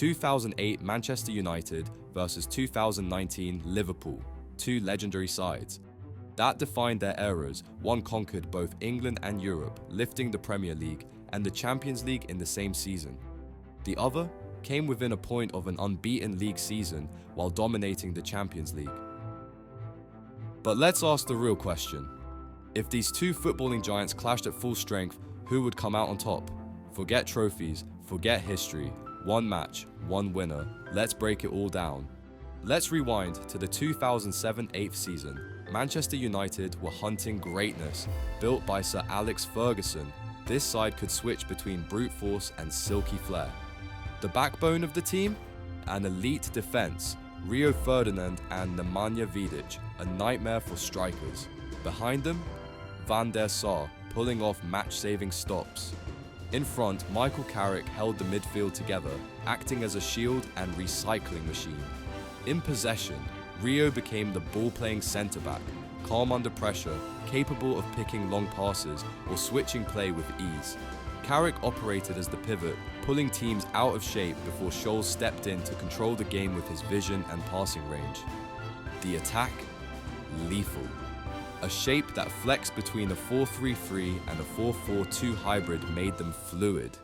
2008 Manchester United versus 2019 Liverpool, two legendary sides. That defined their eras. One conquered both England and Europe, lifting the Premier League and the Champions League in the same season. The other came within a point of an unbeaten league season while dominating the Champions League. But let's ask the real question. If these two footballing giants clashed at full strength, who would come out on top? Forget trophies, forget history. One match, one winner. Let's break it all down. Let's rewind to the 2007-8 season. Manchester United were hunting greatness, built by Sir Alex Ferguson. This side could switch between brute force and silky flair. The backbone of the team? An elite defense. Rio Ferdinand and Nemanja Vidic, a nightmare for strikers. Behind them, Van der Sar, pulling off match-saving stops. In front, Michael Carrick held the midfield together, acting as a shield and recycling machine. In possession, Rio became the ball-playing centre-back, calm under pressure, capable of picking long passes or switching play with ease. Carrick operated as the pivot, pulling teams out of shape before Scholes stepped in to control the game with his vision and passing range. The attack? Lethal. A shape that flexed between a 4-3-3 and a 4-4-2 hybrid made them fluid.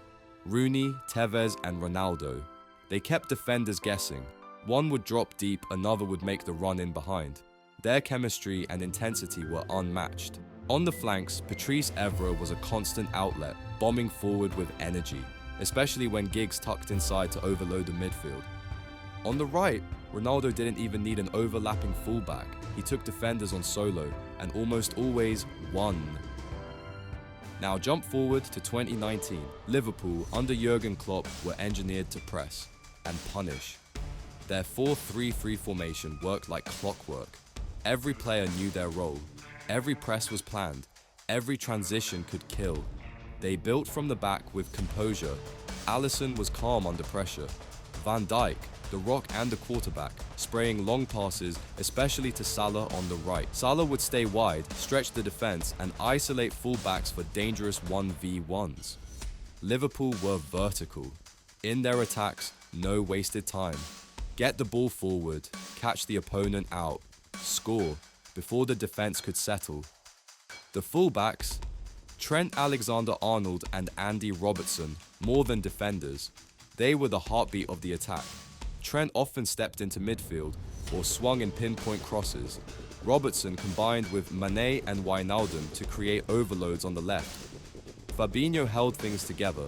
Rooney, Tevez and Ronaldo. They kept defenders guessing. One would drop deep, another would make the run in behind. Their chemistry and intensity were unmatched. On the flanks, Patrice Evra was a constant outlet, bombing forward with energy, especially when Giggs tucked inside to overload the midfield. On the right, Ronaldo didn't even need an overlapping fullback. He took defenders on solo and almost always won. Now jump forward to 2019. Liverpool under Jürgen Klopp were engineered to press and punish. Their 4-3-3 formation worked like clockwork. Every player knew their role. Every press was planned. Every transition could kill. They built from the back with composure. Alisson was calm under pressure. Van Dijk, the rock and the quarterback, spraying long passes, especially to Salah on the right. Salah would stay wide, stretch the defense, and isolate fullbacks for dangerous 1v1s. Liverpool were vertical. In their attacks, no wasted time. Get the ball forward, catch the opponent out, score before the defense could settle. The fullbacks? Trent Alexander-Arnold and Andy Robertson, more than defenders. They were the heartbeat of the attack. Trent often stepped into midfield or swung in pinpoint crosses. Robertson combined with Mané and Wijnaldum to create overloads on the left. Fabinho held things together,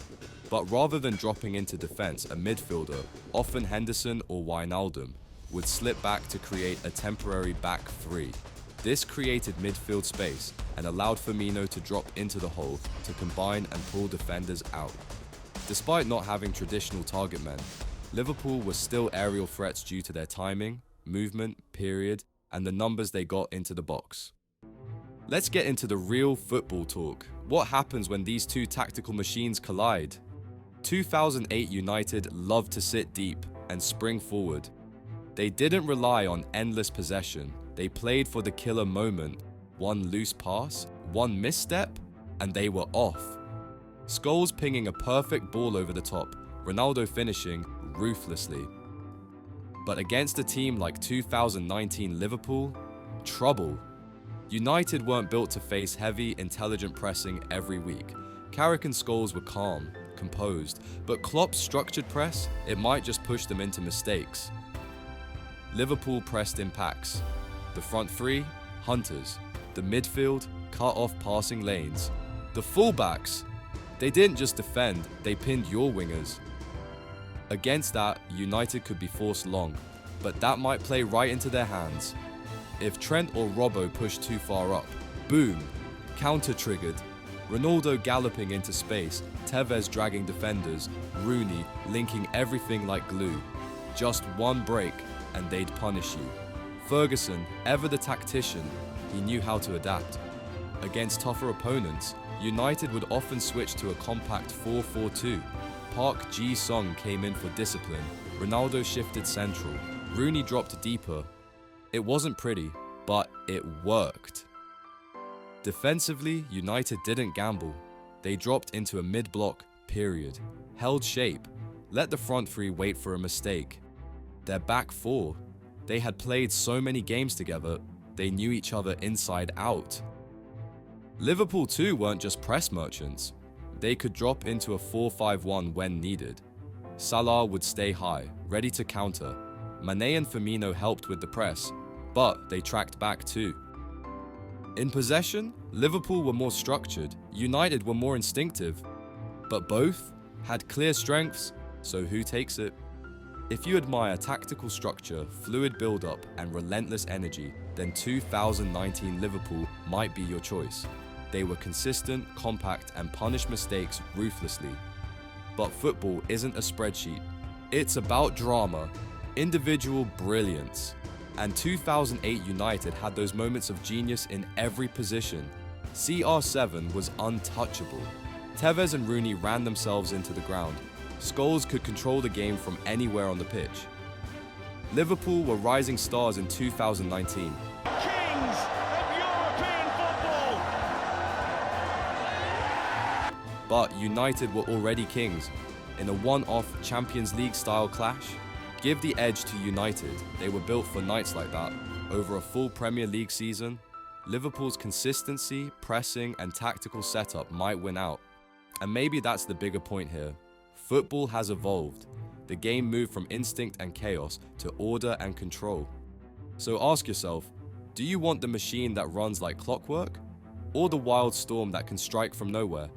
but rather than dropping into defense, a midfielder, often Henderson or Wijnaldum, would slip back to create a temporary back three. This created midfield space and allowed Firmino to drop into the hole to combine and pull defenders out. Despite not having traditional target men, Liverpool was still aerial threats due to their timing, movement, period, and the numbers they got into the box. Let's get into the real football talk. What happens when these two tactical machines collide? 2008 United loved to sit deep and spring forward. They didn't rely on endless possession. They played for the killer moment. One loose pass, one misstep, and they were off. Scholes pinging a perfect ball over the top, Ronaldo finishing ruthlessly. But against a team like 2019 Liverpool, trouble. United weren't built to face heavy, intelligent pressing every week. Carrick and Scholes were calm, composed, but Klopp's structured press, it might just push them into mistakes. Liverpool pressed in packs. The front three, hunters. The midfield, cut off passing lanes. The fullbacks, they didn't just defend, they pinned your wingers. Against that, United could be forced long, but that might play right into their hands. If Trent or Robbo pushed too far up, boom, counter-triggered. Ronaldo galloping into space, Tevez dragging defenders, Rooney linking everything like glue. Just one break and they'd punish you. Ferguson, ever the tactician, he knew how to adapt. Against tougher opponents, United would often switch to a compact 4-4-2. Park Ji-sung came in for discipline, Ronaldo shifted central, Rooney dropped deeper. It wasn't pretty, but it worked. Defensively, United didn't gamble. They dropped into a mid-block, period. Held shape. Let the front three wait for a mistake. Their back four, they had played so many games together, they knew each other inside out. Liverpool too weren't just press merchants. They could drop into a 4-5-1 when needed. Salah would stay high, ready to counter. Mané and Firmino helped with the press, but they tracked back too. In possession, Liverpool were more structured, United were more instinctive, but both had clear strengths, so who takes it? If you admire tactical structure, fluid build-up, and relentless energy, then 2019 Liverpool might be your choice. They were consistent, compact, and punished mistakes ruthlessly. But football isn't a spreadsheet. It's about drama, individual brilliance. And 2008 United had those moments of genius in every position. CR7 was untouchable. Tevez and Rooney ran themselves into the ground. Scholes could control the game from anywhere on the pitch. Liverpool were rising stars in 2019. Kings of European football! But United were already kings. In a one-off Champions League style clash, give the edge to United. They were built for nights like that. Over a full Premier League season, Liverpool's consistency, pressing, and tactical setup might win out. And maybe that's the bigger point here. Football has evolved. The game moved from instinct and chaos to order and control. So ask yourself, do you want the machine that runs like clockwork? Or the wild storm that can strike from nowhere?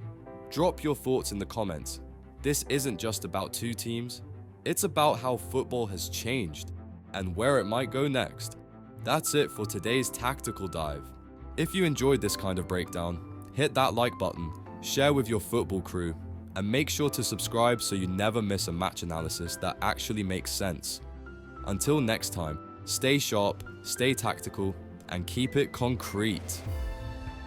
Drop your thoughts in the comments. This isn't just about two teams. It's about how football has changed and where it might go next. That's it for today's tactical dive. If you enjoyed this kind of breakdown, hit that like button, share with your football crew, and make sure to subscribe so you never miss a match analysis that actually makes sense. Until next time, stay sharp, stay tactical, and keep it concrete.